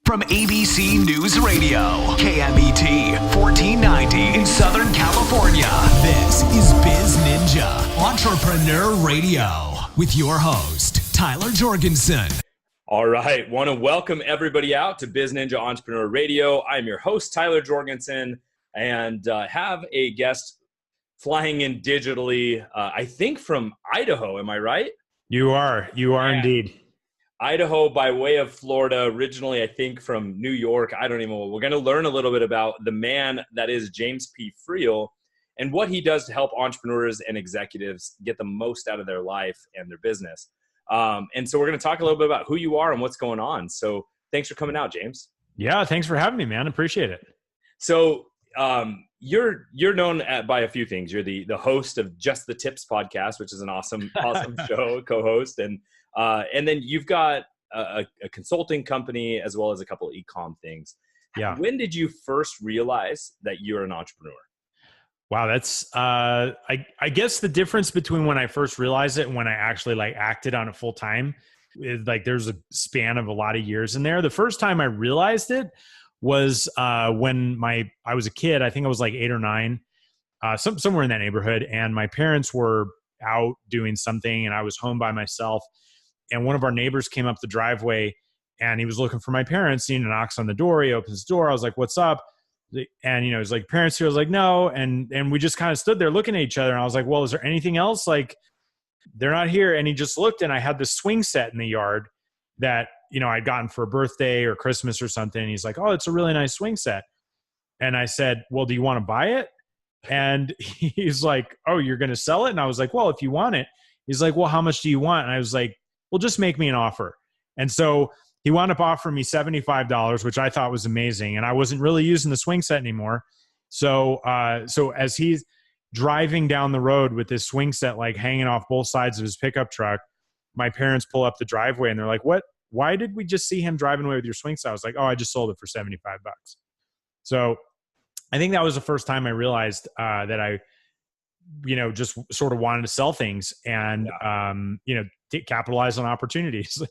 From ABC News Radio, KMET 1490 in Southern California. This is BizNinja Entrepreneur Radio with your host, Tyler Jorgensen. All right. Want to welcome everybody out to BizNinja Entrepreneur Radio. I'm your host, Tyler Jorgensen, and have a guest flying in digitally, I think from Idaho. Am I right? You are indeed. Idaho by way of Florida, originally I think from New York. I don't even know. We're going to learn a little bit about the man that is James P. Friel and what he does to help entrepreneurs and executives get the most out of their life and their business. And so we're going to talk a little bit about who you are and what's going on. So thanks for coming out, James. Yeah, thanks for having me, man. Appreciate it. So you're known by a few things. You're the host of Just the Tips podcast, which is an awesome show, co-host, and then you've got a consulting company as well as a couple of e-com things. Yeah. When did you first realize that you're an entrepreneur? Wow, that's I guess the difference between when I first realized it and when I actually acted on it full time is there's a span of a lot of years in there. The first time I realized it was when I was a kid. I think I was 8 or 9, somewhere in that neighborhood, and my parents were out doing something and I was home by myself. And one of our neighbors came up the driveway and he was looking for my parents. He knocks on the door. He opens the door. I was like, "What's up?" And, he's like, "Parents here?" I was like, "No." And we just kind of stood there looking at each other. And I was like, "Well, is there anything else?" They're not here. And he just looked, and I had this swing set in the yard that, I'd gotten for a birthday or Christmas or something. And he's like, "Oh, it's a really nice swing set." And I said, "Well, do you want to buy it?" And he's like, "Oh, you're going to sell it?" And I was like, "Well, if you want it." He's like, "Well, how much do you want?" And I was like, "Well, just make me an offer." And so he wound up offering me $75, which I thought was amazing. And I wasn't really using the swing set anymore. So as he's driving down the road with this swing set, hanging off both sides of his pickup truck, my parents pull up the driveway and they're like, "What? Why did we just see him driving away with your swing set?" I was like, "Oh, I just sold it for $75." So I think that was the first time I realized that I, just sort of wanted to sell things and, capitalize on opportunities.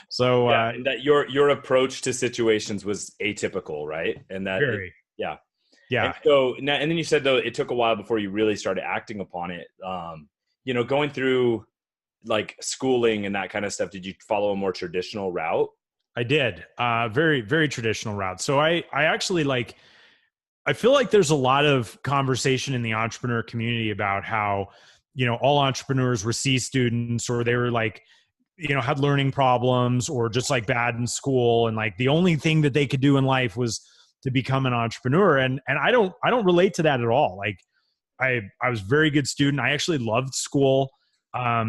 So, and that your approach to situations was atypical, right? And that, yeah. And so, and then you said though, it took a while before you really started acting upon it. Going through schooling and that kind of stuff, did you follow a more traditional route? I did, very, very traditional route. So I actually I feel like there's a lot of conversation in the entrepreneur community about how, all entrepreneurs were C students, or they were had learning problems, or just bad in school. And the only thing that they could do in life was to become an entrepreneur. And I don't relate to that at all. I was a very good student. I actually loved school. I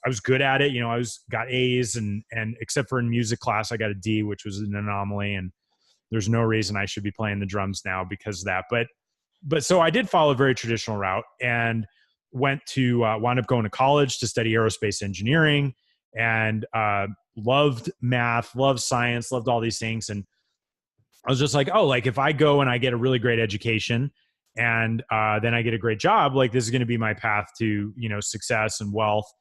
was good at it. I got A's and except for in music class, I got a D, which was an anomaly. And there's no reason I should be playing the drums now because of that. But so I did follow a very traditional route and wound up going to college to study aerospace engineering, and loved math, loved science, loved all these things. And I was just if I go and I get a really great education and then I get a great job, this is going to be my path to, success and wealth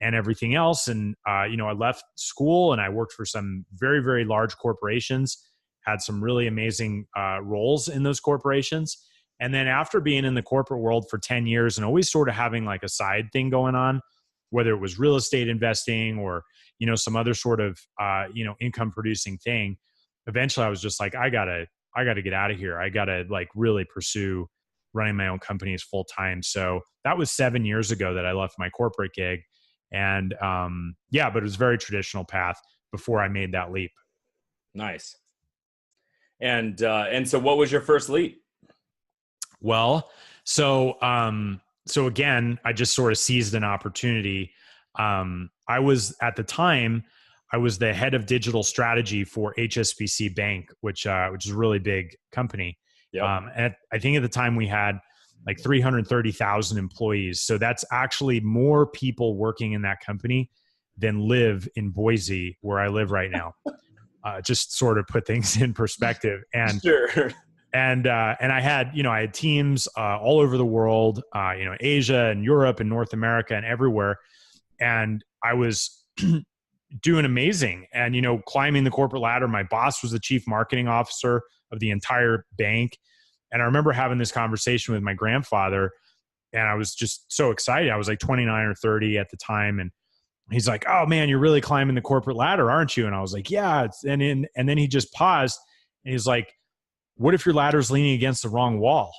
and everything else. And, I left school and I worked for some very, very large corporations, had some really amazing roles in those corporations. And then after being in the corporate world for 10 years and always sort of having a side thing going on, whether it was real estate investing or, some other sort of, income producing thing, eventually I was just I gotta get out of here. I gotta really pursue running my own companies full time. So that was 7 years ago that I left my corporate gig. And but it was a very traditional path before I made that leap. Nice. And so what was your first leap? Well, so again, I just sort of seized an opportunity. I was at the time, I was the head of digital strategy for HSBC Bank, which is a really big company. Yep. And I think at the time we had 330,000 employees. So that's actually more people working in that company than live in Boise, where I live right now. Just sort of put things in perspective. And sure. And I had teams all over the world, Asia and Europe and North America and everywhere. And I was doing amazing and, climbing the corporate ladder. My boss was the chief marketing officer of the entire bank. And I remember having this conversation with my grandfather, and I was just so excited. I was like 29 or 30 at the time. And he's like, "Oh man, you're really climbing the corporate ladder, aren't you?" And I was like, "Yeah." And then he just paused and he's like, "What if your ladder's leaning against the wrong wall?"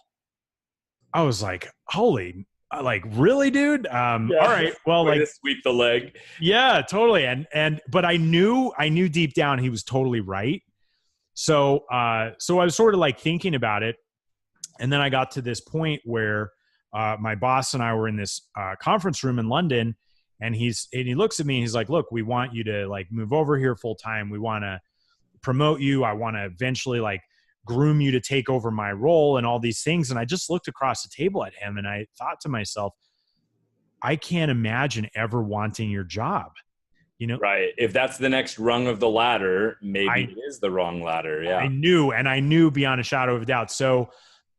I was like, "Holy, like really, dude?" All right. Well, Way like to sweep the leg. yeah, totally. But I knew deep down he was totally right. So I was sort of like thinking about it. And then I got to this point where my boss and I were in this conference room in London, and he looks at me and he's like, "Look, we want you to like move over here full time. We want to promote you. I want to eventually like groom you to take over my role and all these things." And I just looked across the table at him and I thought to myself, I can't imagine ever wanting your job. Right. If that's the next rung of the ladder, maybe it is the wrong ladder. Yeah. I knew beyond a shadow of a doubt. So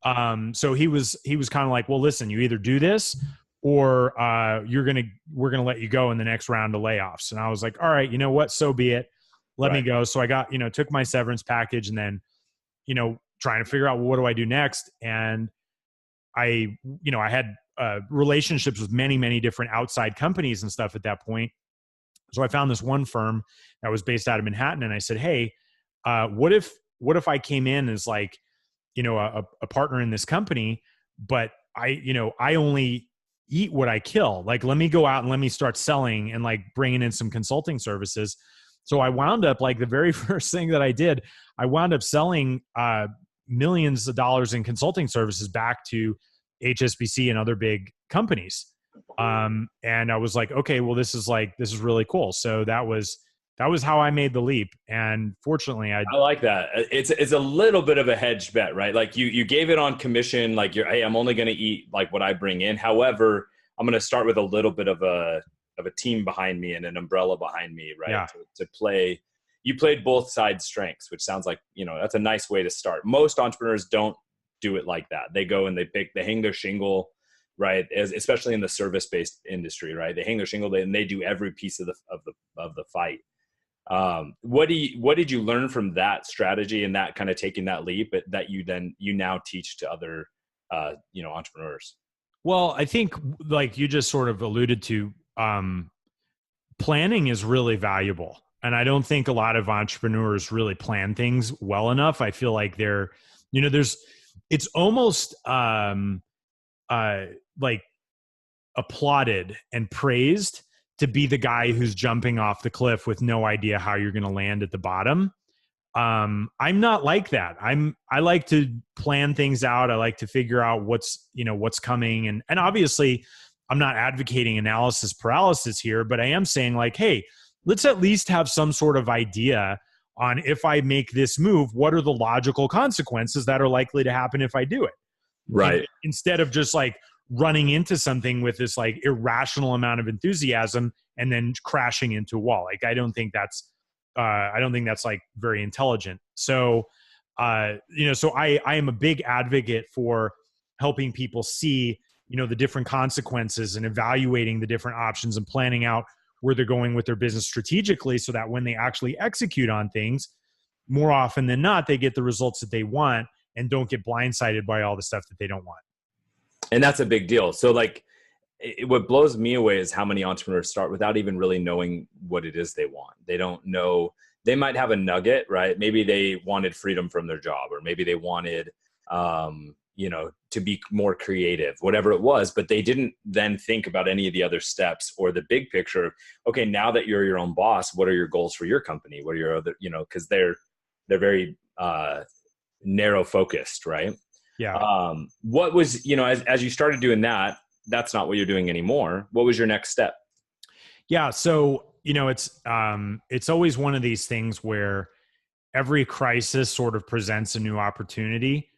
he was kind of like, "Well, listen, you either do this or we're going to let you go in the next round of layoffs." And I was like, "All right, you know what? So be it. Let me go." So I got, took my severance package and then, trying to figure out, well, what do I do next? And I had relationships with many, many different outside companies and stuff at that point. So I found this one firm that was based out of Manhattan, and I said, "Hey, what if I came in as like, a partner in this company, but I only eat what I kill. Like, let me go out and let me start selling and like bringing in some consulting services." So I wound up, like, the very first thing that I did, I wound up selling millions of dollars in consulting services back to HSBC and other big companies. And I was like, okay, well, this is really cool. So that was how I made the leap. And fortunately, I like that. It's a little bit of a hedged bet, right? Like you gave it on commission, like hey, I'm only going to eat like what I bring in. However, I'm going to start with a little bit of a team behind me and an umbrella behind me, right? Yeah. To play, you played both sides' strengths, which sounds like, that's a nice way to start. Most entrepreneurs don't do it like that. They go and they hang their shingle, right? Especially in the service-based industry, right? They hang their shingle and they do every piece of the fight. What did you learn from that strategy and that kind of taking that leap that you now teach to other, entrepreneurs? Well, I think like you just sort of alluded to, planning is really valuable. And I don't think a lot of entrepreneurs really plan things well enough. I feel like it's almost, like applauded and praised to be the guy who's jumping off the cliff with no idea how you're going to land at the bottom. I'm not like that. I like to plan things out. I like to figure out what's coming. And obviously I'm not advocating analysis paralysis here, but I am saying like, hey, let's at least have some sort of idea on, if I make this move, what are the logical consequences that are likely to happen if I do it? Right. Instead of just like running into something with this like irrational amount of enthusiasm and then crashing into a wall. Like, I don't think that's like very intelligent. So, so I am a big advocate for helping people see, the different consequences and evaluating the different options and planning out where they're going with their business strategically, so that when they actually execute on things, more often than not, they get the results that they want and don't get blindsided by all the stuff that they don't want. And that's a big deal. So like, what blows me away is how many entrepreneurs start without even really knowing what it is they want. They don't know. They might have a nugget, right? Maybe they wanted freedom from their job, or maybe they wanted, to be more creative, whatever it was, but they didn't then think about any of the other steps or the big picture of, okay, now that you're your own boss, what are your goals for your company? What are your other, cause they're very, narrow focused, right? Yeah. What was, as you started doing that, that's not what you're doing anymore. What was your next step? Yeah. So, it's always one of these things where every crisis sort of presents a new opportunity.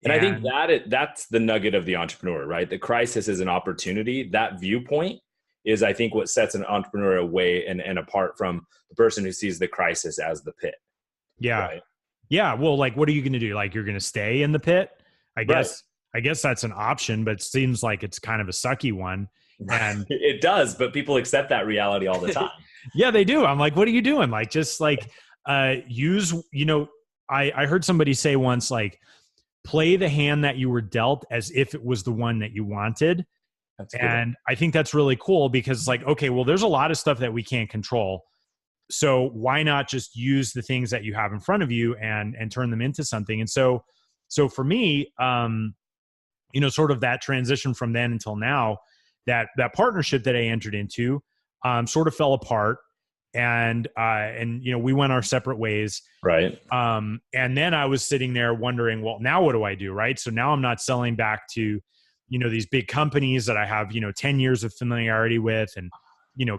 And I think that's the nugget of the entrepreneur, right? The crisis is an opportunity. That viewpoint is, I think, what sets an entrepreneur away and apart from the person who sees the crisis as the pit. Yeah. Right? Yeah. Well, like, what are you going to do? Like, you're going to stay in the pit? I guess Right. that's an option, but it seems like it's kind of a sucky one. And it does, but people accept that reality all the time. yeah, they do. I'm like, what are you doing? Like, just like use, I heard somebody say once, like, play the hand that you were dealt as if it was the one that you wanted. That's good. And I think that's really cool because, like, okay, well, there's a lot of stuff that we can't control. So why not just use the things that you have in front of you and turn them into something? And so for me, sort of that transition from then until now, that partnership that I entered into sort of fell apart, and we went our separate ways. Right. And then I was sitting there wondering, well, now what do I do? Right. So now I'm not selling back to, these big companies that I have, 10 years of familiarity with and,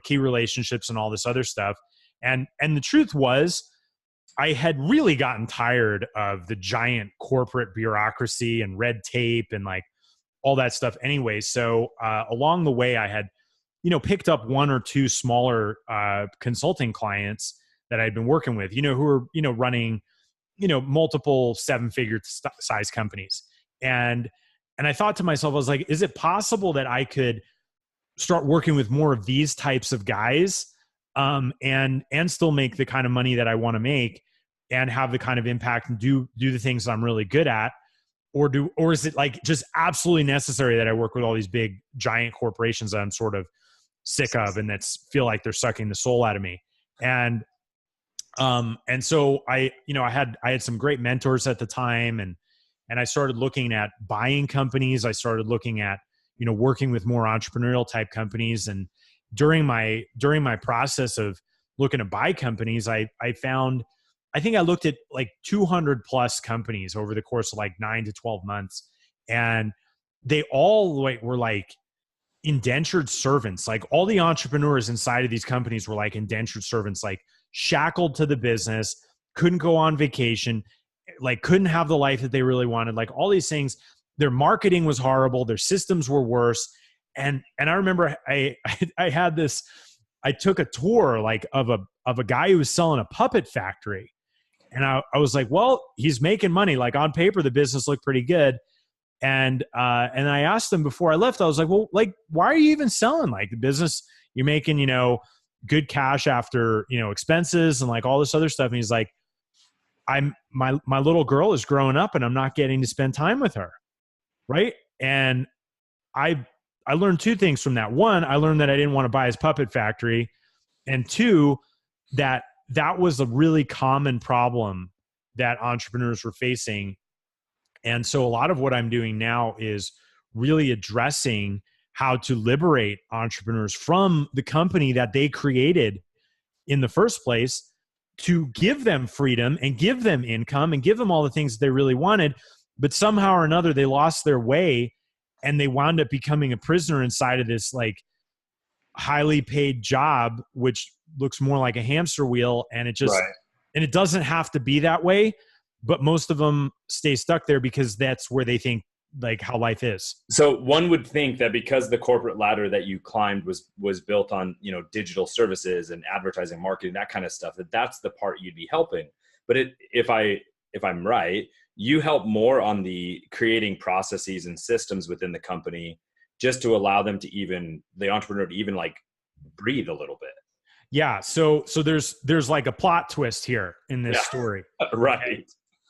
key relationships and all this other stuff. And the truth was, I had really gotten tired of the giant corporate bureaucracy and red tape and like all that stuff anyway. So along the way, I had, picked up one or two smaller consulting clients that I'd been working with, who were, running, multiple seven-figure size companies. And I thought to myself, I was like, is it possible that I could start working with more of these types of guys and still make the kind of money that I want to make and have the kind of impact and do the things that I'm really good at? Or is it like just absolutely necessary that I work with all these big giant corporations that I'm sort of sick of and feel like they're sucking the soul out of me? And so I had some great mentors at the time, and I started looking at buying companies. I started looking at, working with more entrepreneurial type companies. And during my process of looking to buy companies, I think I looked at like 200 plus companies over the course of like 9 to 12 months. And they all were like indentured servants. Like all the entrepreneurs inside of these companies were like indentured servants, like shackled to the business, couldn't go on vacation, like couldn't have the life that they really wanted, like all these things. Their marketing was horrible. Their systems were worse. And I remember I had this, I took a tour like of a guy who was selling a puppet factory. And I was like, well, he's making money. Like on paper, the business looked pretty good. And I asked him before I left, I was like, well, like, why are you even selling? Like the business, you're making, good cash after, expenses and like all this other stuff. And he's like, my little girl is growing up and I'm not getting to spend time with her. Right. And I learned two things from that. One, I learned that I didn't want to buy his puppet factory. And two, that was a really common problem that entrepreneurs were facing. And so a lot of what I'm doing now is really addressing how to liberate entrepreneurs from the company that they created in the first place, to give them freedom and give them income and give them all the things that they really wanted. But somehow or another, they lost their way and they wound up becoming a prisoner inside of this like highly paid job, which looks more like a hamster wheel. And it just, right. And it doesn't have to be that way, but most of them stay stuck there because that's where they think like how life is. So one would think that because the corporate ladder that you climbed was built on, digital services and advertising, marketing, that kind of stuff, that's the part you'd be helping. But if I'm right, you help more on the creating processes and systems within the company just to allow them to the entrepreneur to even like breathe a little bit. Yeah. So there's like a plot twist here in this story. Right. Okay.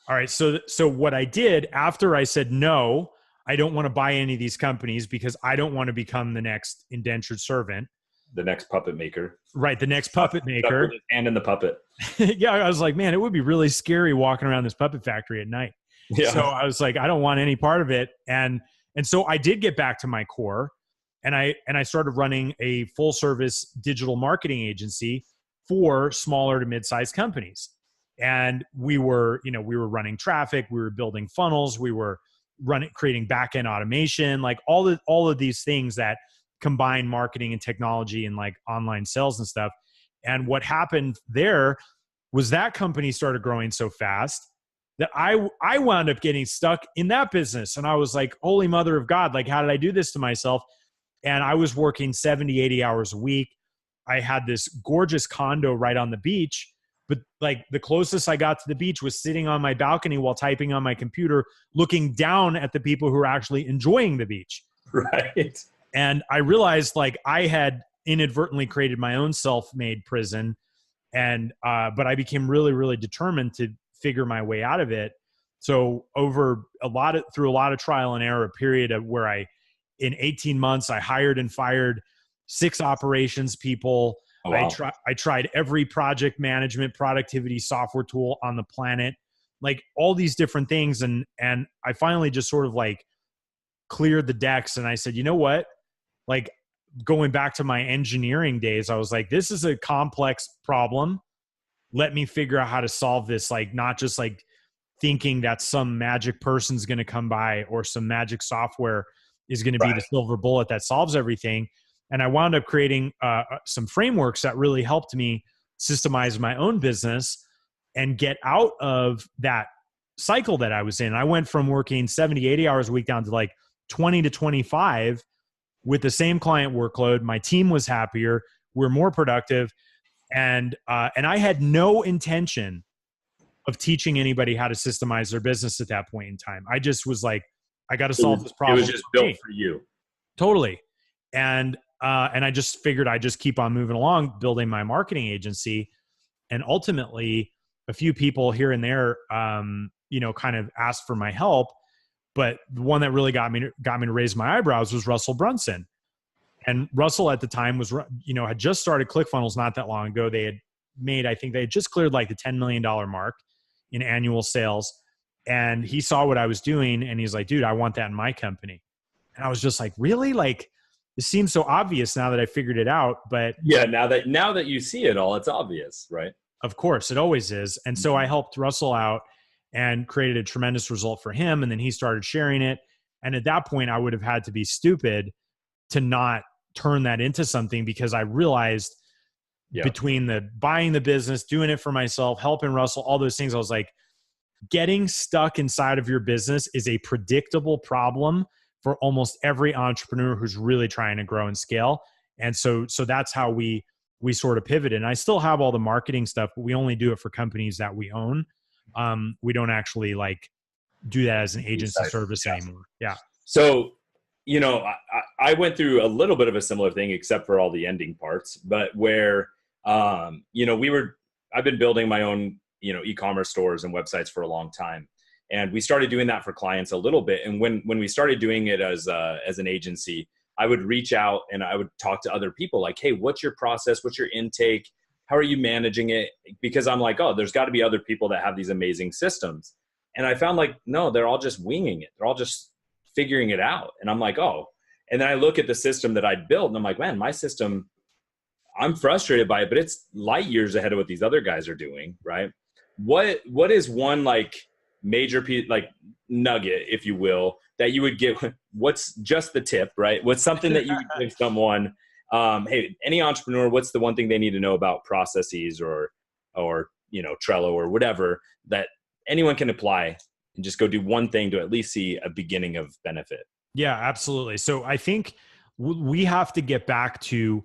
All right. So what I did after I said, no, I don't want to buy any of these companies because I don't want to become the next indentured servant. The next puppet maker. Right. The next puppet maker. And in the puppet. Yeah. I was like, man, it would be really scary walking around this puppet factory at night. Yeah. So I was like, I don't want any part of it. And so I did get back to my core, and I started running a full service digital marketing agency for smaller to mid-sized companies. And we were running traffic, we were building funnels, we were creating back-end automation, like all of these things that combine marketing and technology and like online sales and stuff. And what happened there was that company started growing so fast that I wound up getting stuck in that business. And I was like, holy mother of God, like, how did I do this to myself? And I was working 70, 80 hours a week. I had this gorgeous condo right on the beach, but like the closest I got to the beach was sitting on my balcony while typing on my computer, looking down at the people who are actually enjoying the beach. Right. And I realized like I had inadvertently created my own self-made prison. And, but I became really, really determined to figure my way out of it. So through a lot of trial and error, a period of where in 18 months, I hired and fired 6 operations people. Oh, wow. I tried every project management productivity software tool on the planet, like all these different things. And I finally just sort of like cleared the decks. And I said, you know what? Like going back to my engineering days, I was like, this is a complex problem. Let me figure out how to solve this. Like not just like thinking that some magic person's going to come by or some magic software is going to be the silver bullet that solves everything. And I wound up creating some frameworks that really helped me systemize my own business and get out of that cycle that I was in. I went from working 70, 80 hours a week down to like 20 to 25 with the same client workload. My team was happier. We're more productive. And I had no intention of teaching anybody how to systemize their business at that point in time. I just was like, I got to solve this problem. It was just built for you. Totally. And I just figured I'd just keep on moving along, building my marketing agency. And ultimately a few people here and there, kind of asked for my help. But the one that really got me to raise my eyebrows was Russell Brunson. And Russell at the time was, had just started ClickFunnels not that long ago. They had just cleared like the $10 million mark in annual sales. And he saw what I was doing and he's like, dude, I want that in my company. And I was just like, really? Like, it seems so obvious now that I figured it out. But yeah, now that you see it all, it's obvious, right? Of course, it always is. And so I helped Russell out and created a tremendous result for him. And then he started sharing it. And at that point, I would have had to be stupid to not turn that into something, because I realized between the buying the business, doing it for myself, helping Russell, all those things, I was like, getting stuck inside of your business is a predictable problem for almost every entrepreneur who's really trying to grow and scale. And so that's how we sort of pivoted. And I still have all the marketing stuff, but we only do it for companies that we own. We don't actually like do that as an agency service anymore. Yeah. So, I went through a little bit of a similar thing, except for all the ending parts, but where, I've been building my own, e-commerce stores and websites for a long time. And we started doing that for clients a little bit. And when we started doing it as an agency, I would reach out and I would talk to other people like, hey, what's your process? What's your intake? How are you managing it? Because I'm like, oh, there's got to be other people that have these amazing systems. And I found like, no, they're all just winging it. They're all just figuring it out. And I'm like, oh. And then I look at the system that I'd built and I'm like, man, my system, I'm frustrated by it, but it's light years ahead of what these other guys are doing, right? What is one like major piece, like nugget, if you will, that you would give? What's just the tip, right? What's something that you would give someone? Hey, any entrepreneur, what's the one thing they need to know about processes or Trello or whatever that anyone can apply and just go do one thing to at least see a beginning of benefit? Yeah, absolutely. So I think we have to get back to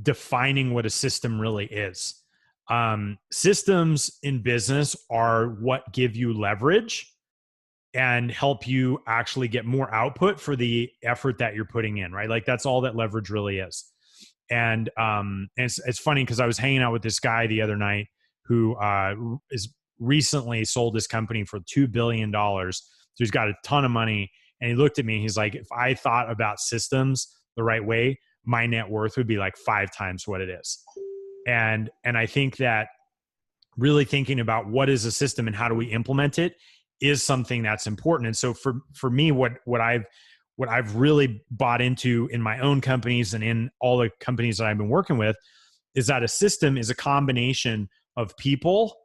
defining what a system really is. Systems in business are what give you leverage and help you actually get more output for the effort that you're putting in, right? Like that's all that leverage really is. And it's funny because I was hanging out with this guy the other night who is recently sold his company for $2 billion. So he's got a ton of money. And he looked at me and he's like, if I thought about systems the right way, my net worth would be like 5 times what it is. And I think that really thinking about what is a system and how do we implement it is something that's important. And so for me, what I've really bought into in my own companies and in all the companies that I've been working with is that a system is a combination of people,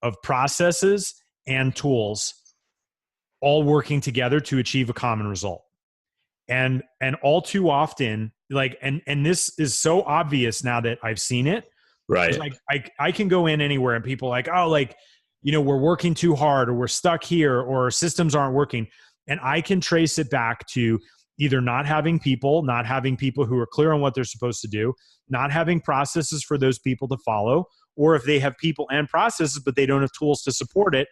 of processes, and tools all working together to achieve a common result. And all too often, like, and this is so obvious now that I've seen it. Right. Like I can go in anywhere and people are like, oh, like, we're working too hard or we're stuck here or systems aren't working. And I can trace it back to either not having people who are clear on what they're supposed to do, not having processes for those people to follow, or if they have people and processes, but they don't have tools to support it,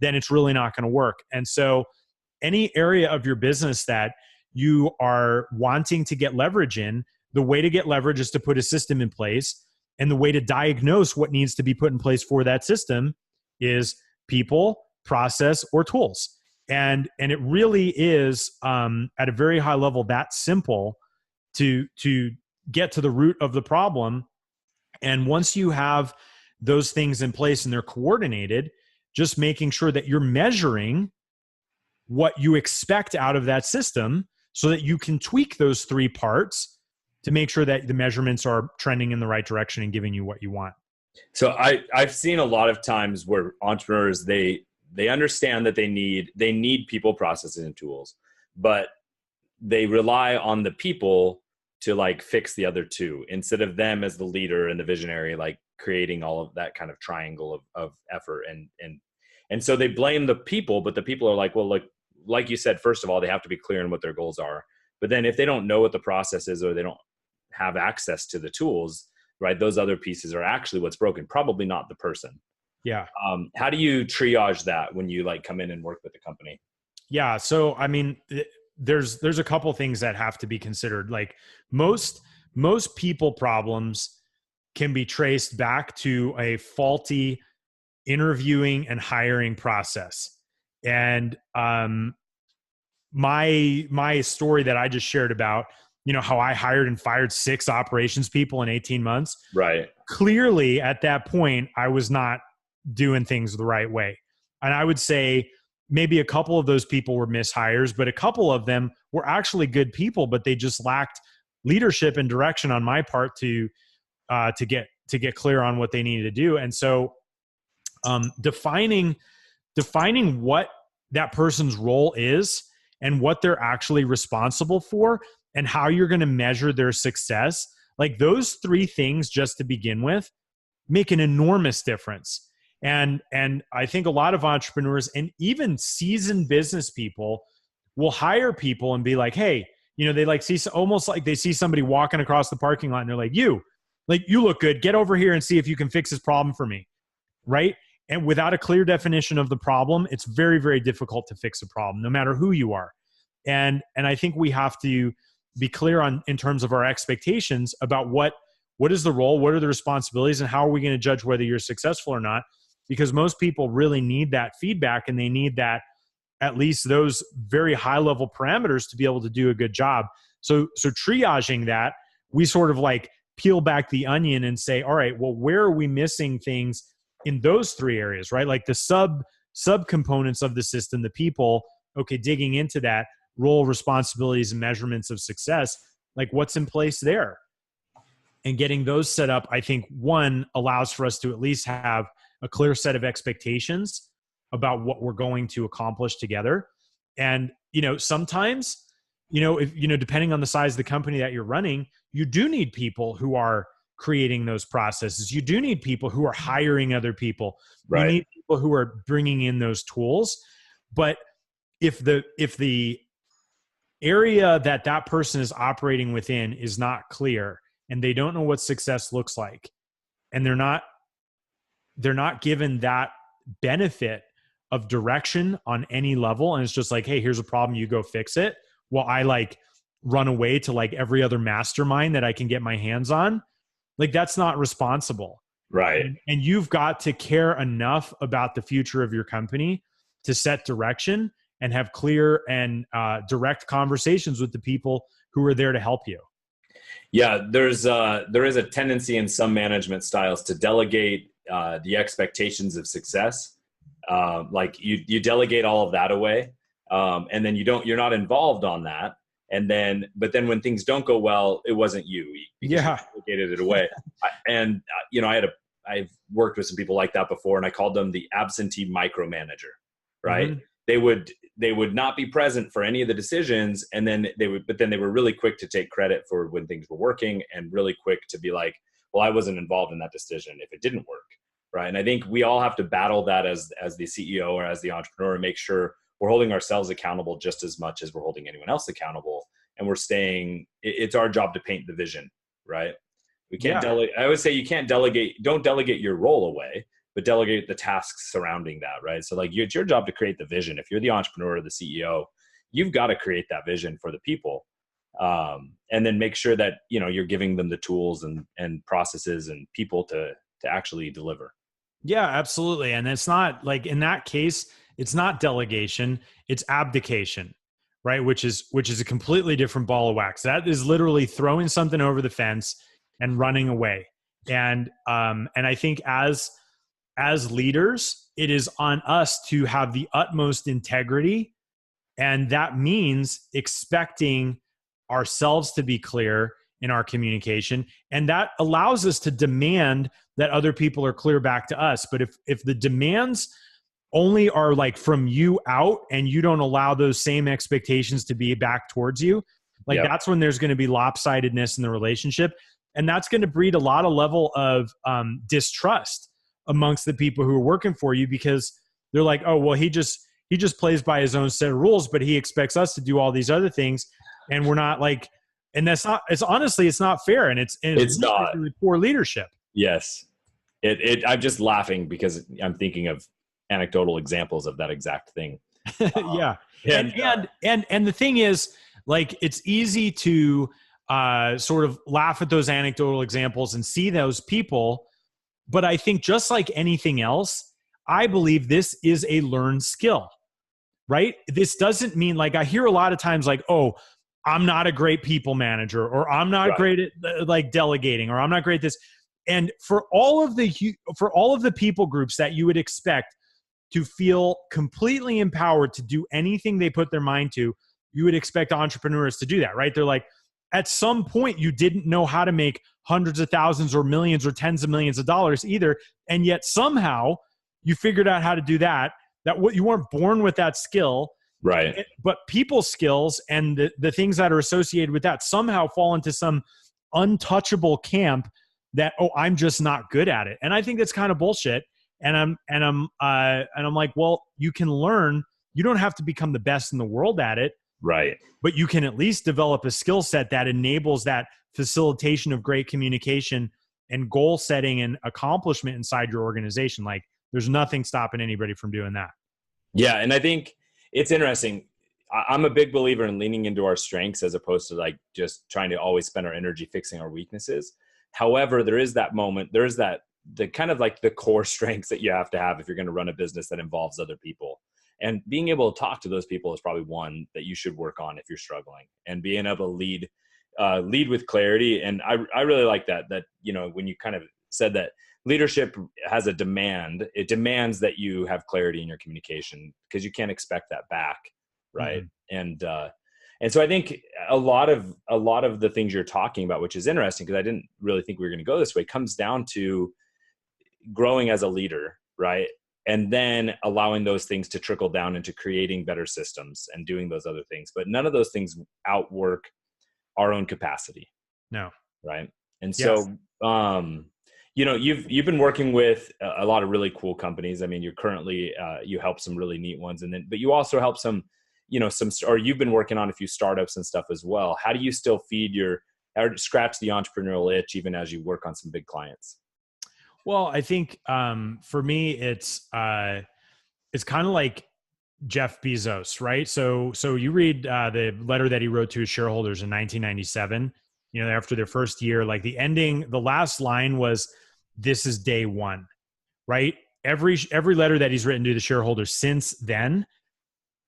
then it's really not going to work. And so any area of your business that you are wanting to get leverage in, the way to get leverage is to put a system in place. And the way to diagnose what needs to be put in place for that system is people, process, or tools. And it really is at a very high level that simple to get to the root of the problem. And once you have those things in place and they're coordinated, just making sure that you're measuring what you expect out of that system so that you can tweak those three parts to make sure that the measurements are trending in the right direction and giving you what you want. So I've seen a lot of times where entrepreneurs, they understand that they need people, processes, and tools, but they rely on the people to like fix the other two instead of them as the leader and the visionary, like creating all of that kind of triangle of effort. And so they blame the people, but the people are like, well, look, like you said, first of all, they have to be clear on what their goals are. But then if they don't know what the process is, or they don't have access to the tools, right, those other pieces are actually what's broken, probably not the person. Yeah. How do you triage that when you like come in and work with the company? Yeah. So, I mean, there's a couple things that have to be considered. Like most people problems can be traced back to a faulty interviewing and hiring process. And my story that I just shared about, how I hired and fired 6 operations people in 18 months. Right. Clearly at that point, I was not doing things the right way. And I would say maybe a couple of those people were mishires, but a couple of them were actually good people, but they just lacked leadership and direction on my part to get clear on what they needed to do. And so defining what that person's role is and what they're actually responsible for and how you're going to measure their success, like those 3 things just to begin with make an enormous difference. And I think a lot of entrepreneurs and even seasoned business people will hire people and be like, hey, they like see, almost like they see somebody walking across the parking lot and they're like, you look good. Get over here and see if you can fix this problem for me. Right. And without a clear definition of the problem, it's very, very difficult to fix a problem, no matter who you are. And I think we have to be clear in terms of our expectations about what is the role, what are the responsibilities, and how are we going to judge whether you're successful or not? Because most people really need that feedback, and they need that, at least those very high level parameters, to be able to do a good job. So triaging that, we sort of like peel back the onion and say, all right, well, where are we missing things in those 3 areas, right? Like the sub components of the system, the people, okay, digging into that, role, responsibilities, and measurements of success, like what's in place there. And getting those set up, I think, one, allows for us to at least have a clear set of expectations about what we're going to accomplish together. And, sometimes, if, depending on the size of the company that you're running, you do need people who are creating those processes. You do need people who are hiring other people. Right. You need people who are bringing in those tools. But if the area that person is operating within is not clear, and they don't know what success looks like, and they're not given that benefit of direction on any level, and it's just like, hey, here's a problem, you go fix it, while I like run away to like every other mastermind that I can get my hands on, like that's not responsible. Right. And you've got to care enough about the future of your company to set direction and have clear and direct conversations with the people who are there to help you. Yeah, there is a tendency in some management styles to delegate the expectations of success. Like you delegate all of that away, and then you're not involved on that. But then when things don't go well, it wasn't you. You delegated it away. I've worked with some people like that before, and I called them the absentee micromanager. Right? Mm-hmm. They would not be present for any of the decisions, and then they were really quick to take credit for when things were working, and really quick to be like, well, I wasn't involved in that decision if it didn't work. Right. And I think we all have to battle that as the CEO or as the entrepreneur, and make sure we're holding ourselves accountable just as much as we're holding anyone else accountable. And it's our job to paint the vision, right? We can't delegate. I always say don't delegate your role away, but delegate the tasks surrounding that, right? So like it's your job to create the vision. If you're the entrepreneur or the CEO, you've got to create that vision for the people. And then make sure that, you're giving them the tools and processes and people to actually deliver. Yeah, absolutely. And it's not like, in that case, it's not delegation, it's abdication, right? Which is a completely different ball of wax. That is literally throwing something over the fence and running away. And I think as leaders, it is on us to have the utmost integrity. And that means expecting ourselves to be clear in our communication. And that allows us to demand that other people are clear back to us. But if the demands only are like from you out and you don't allow those same expectations to be back towards you, like that's when there's going to be lopsidedness in the relationship. And that's going to breed a lot of level of distrust amongst the people who are working for you, because they're like, oh, well, he just plays by his own set of rules, but he expects us to do all these other things. And we're not like, and that's not, it's honestly, it's not fair. And it's not really poor leadership. Yes. I'm just laughing because I'm thinking of anecdotal examples of that exact thing. Yeah. And the thing is, like, it's easy to sort of laugh at those anecdotal examples and see those people. But I think just like anything else, I believe this is a learned skill, right? This doesn't mean, like, I hear a lot of times like, oh, I'm not a great people manager, or I'm not great at like delegating, or I'm not great at this. And for all of the people groups that you would expect to feel completely empowered to do anything they put their mind to, you would expect entrepreneurs to do that, right? They're like, at some point you didn't know how to make hundreds of thousands or millions or tens of millions of dollars either. And yet somehow you figured out how to do that what you weren't born with that skill. Right. But people skills and the things that are associated with that somehow fall into some untouchable camp that, oh, I'm just not good at it. And I think that's kind of bullshit. And I'm like, well, you can learn. You don't have to become the best in the world at it. Right. But you can at least develop a skill set that enables that facilitation of great communication and goal setting and accomplishment inside your organization. Like, there's nothing stopping anybody from doing that. Yeah. And I think it's interesting. I'm a big believer in leaning into our strengths as opposed to like just trying to always spend our energy fixing our weaknesses. However, there is that moment, there is the kind of like the core strengths that you have to have if you're going to run a business that involves other people. And being able to talk to those people is probably one that you should work on if you're struggling, and being able to lead with clarity. And I really like that, when you kind of said that leadership has a demand, it demands that you have clarity in your communication, because you can't expect that back. Right. Mm-hmm. And so I think a lot of the things you're talking about, which is interesting because I didn't really think we were going to go this way, comes down to growing as a leader, right? And then allowing those things to trickle down into creating better systems and doing those other things. But none of those things outwork our own capacity. No. Right. And so, you've been working with a lot of really cool companies. I mean, you're currently, you help some really neat ones, but you also help some, or you've been working on a few startups and stuff as well. How do you still scratch the entrepreneurial itch even as you work on some big clients? Well, I think for me, it's kind of like Jeff Bezos, right? So you read the letter that he wrote to his shareholders in 1997. After their first year, like the last line was, "This is day one," right? Every letter that he's written to the shareholders since then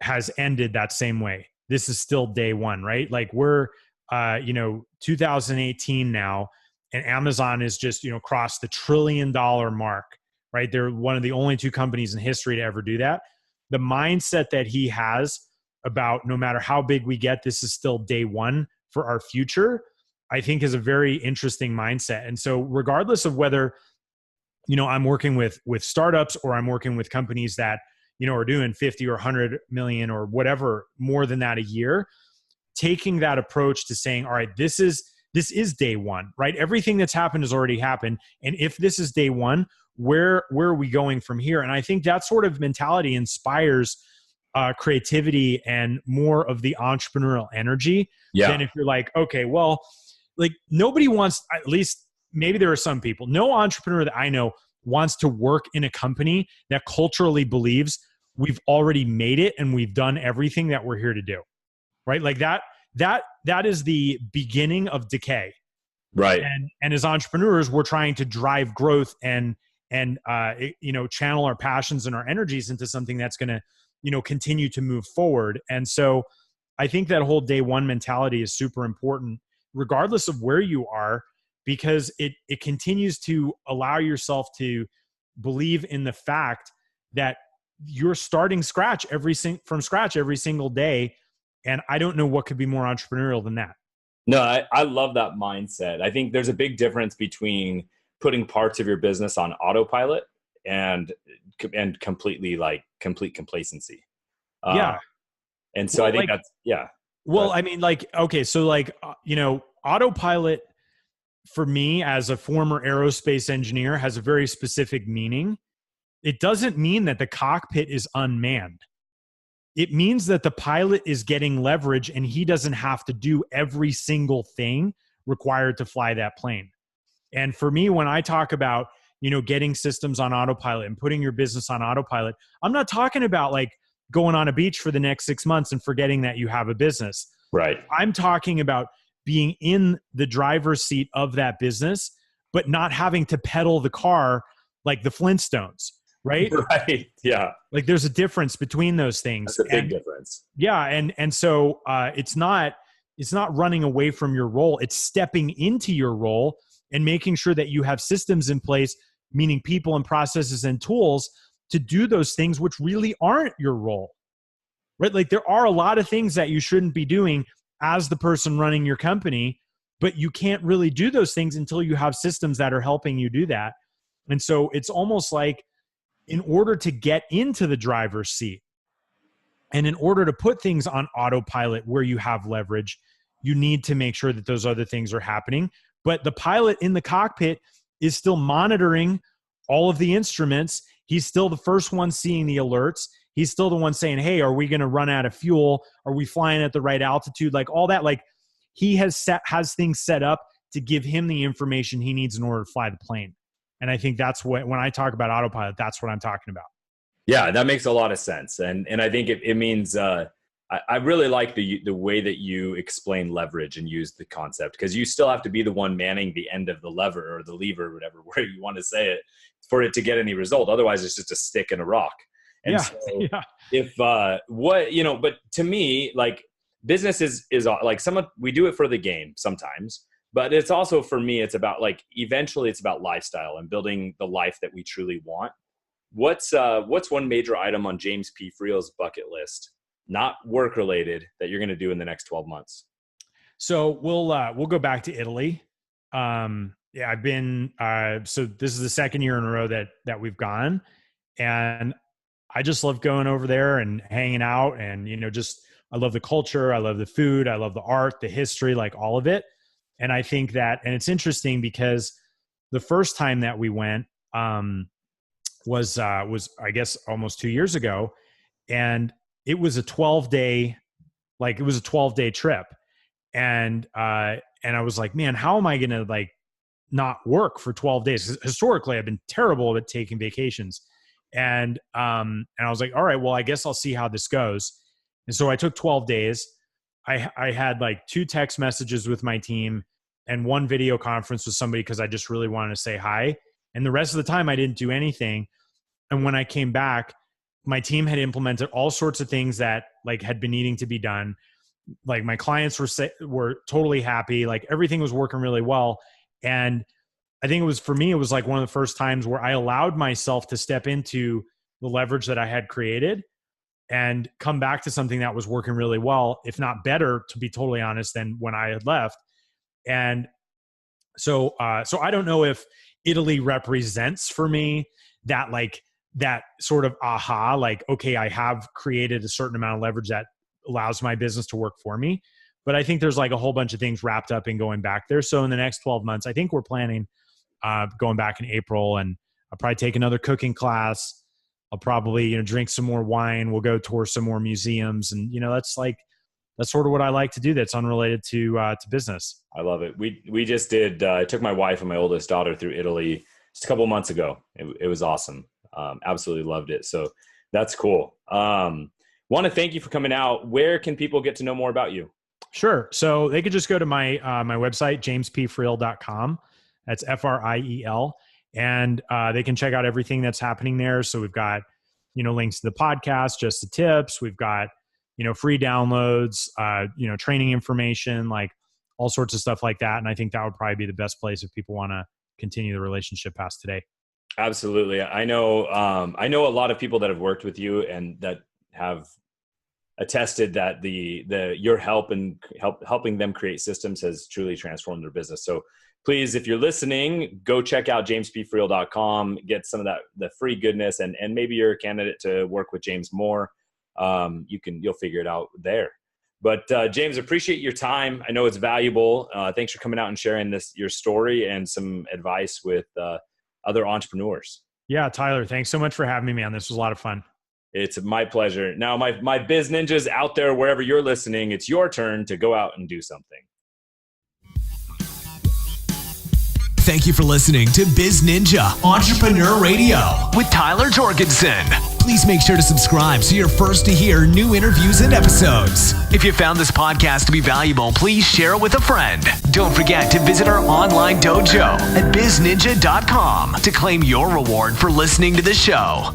has ended that same way. This is still day one, right? Like we're 2018 now. And Amazon is just, crossed the $1 trillion mark, right? They're one of the only two companies in history to ever do that. The mindset that he has about no matter how big we get, this is still day one for our future, I think is a very interesting mindset. And so regardless of whether, I'm working with startups or I'm working with companies that, are doing 50 or 100 million or whatever, more than that a year, taking that approach to saying, all right, this is day one, right? Everything that's happened has already happened. And if this is day one, where are we going from here? And I think that sort of mentality inspires creativity and more of the entrepreneurial energy than if you're like, okay, well, like nobody wants, at least maybe there are some people, no entrepreneur that I know wants to work in a company that culturally believes we've already made it and we've done everything that we're here to do. right? Like that is the beginning of decay. Right. And as entrepreneurs, we're trying to drive growth and channel our passions and our energies into something that's going to, continue to move forward. And so I think that whole day one mentality is super important, regardless of where you are, because it continues to allow yourself to believe in the fact that you're starting from scratch every single day. And I don't know what could be more entrepreneurial than that. No, I love that mindset. I think there's a big difference between putting parts of your business on autopilot and complete complacency. Yeah. And so I think that's, yeah. Well, I mean, okay. So autopilot for me as a former aerospace engineer has a very specific meaning. It doesn't mean that the cockpit is unmanned. It means that the pilot is getting leverage and he doesn't have to do every single thing required to fly that plane. And for me, when I talk about, getting systems on autopilot and putting your business on autopilot, I'm not talking about going on a beach for the next 6 months and forgetting that you have a business. Right. I'm talking about being in the driver's seat of that business, but not having to pedal the car like the Flintstones. Right. Right. Yeah. Like there's a difference between those things. That's a big difference. Yeah. And so it's not running away from your role. It's stepping into your role and making sure that you have systems in place, meaning people and processes and tools to do those things, which really aren't your role. Right. Like there are a lot of things that you shouldn't be doing as the person running your company, but you can't really do those things until you have systems that are helping you do that. And so it's almost like, in order to get into the driver's seat and in order to put things on autopilot where you have leverage, you need to make sure that those other things are happening. But the pilot in the cockpit is still monitoring all of the instruments. He's still the first one seeing the alerts. He's still the one saying, hey, are we going to run out of fuel? Are we flying at the right altitude? Like all that, he has things set up to give him the information he needs in order to fly the plane. And I think that's when I talk about autopilot, that's what I'm talking about. Yeah, that makes a lot of sense. And I think it means, I really like the way that you explain leverage and use the concept, because you still have to be the one manning the end of the lever or the lever, or whatever way you want to say it, for it to get any result. Otherwise it's just a stick in a rock. And but to me, business is we do it for the game sometimes. But it's also, for me, it's about eventually it's about lifestyle and building the life that we truly want. What's one major item on James P. Friel's bucket list, not work related, that you're going to do in the next 12 months? So we'll go back to Italy. I've been, so this is the second year in a row that we've gone, and I just love going over there and hanging out, and, I love the culture. I love the food. I love the art, the history, all of it. And I think that, and it's interesting because the first time that we went was I guess almost 2 years ago, and it was a 12-day trip, and I was like, man, how am I gonna not work for 12 days? Historically, I've been terrible at taking vacations, and I was like, all right, well, I guess I'll see how this goes. And so I took 12 days. I had 2 text messages with my team and 1 video conference with somebody because I just really wanted to say hi. And the rest of the time I didn't do anything. And when I came back, my team had implemented all sorts of things that had been needing to be done. My clients were totally happy. Everything was working really well. And I think it was one of the first times where I allowed myself to step into the leverage that I had created and come back to something that was working really well, if not better, to be totally honest, than when I had left. And so I don't know if Italy represents for me that that sort of aha, okay, I have created a certain amount of leverage that allows my business to work for me. But I think there's a whole bunch of things wrapped up in going back there. So in the next 12 months, I think we're planning going back in April, and I'll probably take another cooking class. I'll probably, drink some more wine. We'll go tour some more museums. And, that's sort of what I like to do. That's unrelated to business. I love it. We just did, I took my wife and my oldest daughter through Italy just a couple months ago. It was awesome. Absolutely loved it. So that's cool. Want to thank you for coming out. Where can people get to know more about you? Sure. So they could just go to my my website, jamespfriel.com. That's Friel. And they can check out everything that's happening there. So we've got, links to the podcast, just the tips. We've got, free downloads, training information, like all sorts of stuff like that. And I think that would probably be the best place if people want to continue the relationship past today. Absolutely. I know a lot of people that have worked with you and that have attested that your help and helping them create systems has truly transformed their business. So please, if you're listening, go check out jamespfriel.com, get some of the free goodness, and maybe you're a candidate to work with James more. You'll figure it out there. But James, appreciate your time. I know it's valuable. Thanks for coming out and sharing your story and some advice with other entrepreneurs. Yeah, Tyler, thanks so much for having me, man. This was a lot of fun. It's my pleasure. Now, my Biz Ninjas out there, wherever you're listening, it's your turn to go out and do something. Thank you for listening to Biz Ninja Entrepreneur Radio with Tyler Jorgensen. Please make sure to subscribe so you're first to hear new interviews and episodes. If you found this podcast to be valuable, please share it with a friend. Don't forget to visit our online dojo at bizninja.com to claim your reward for listening to the show.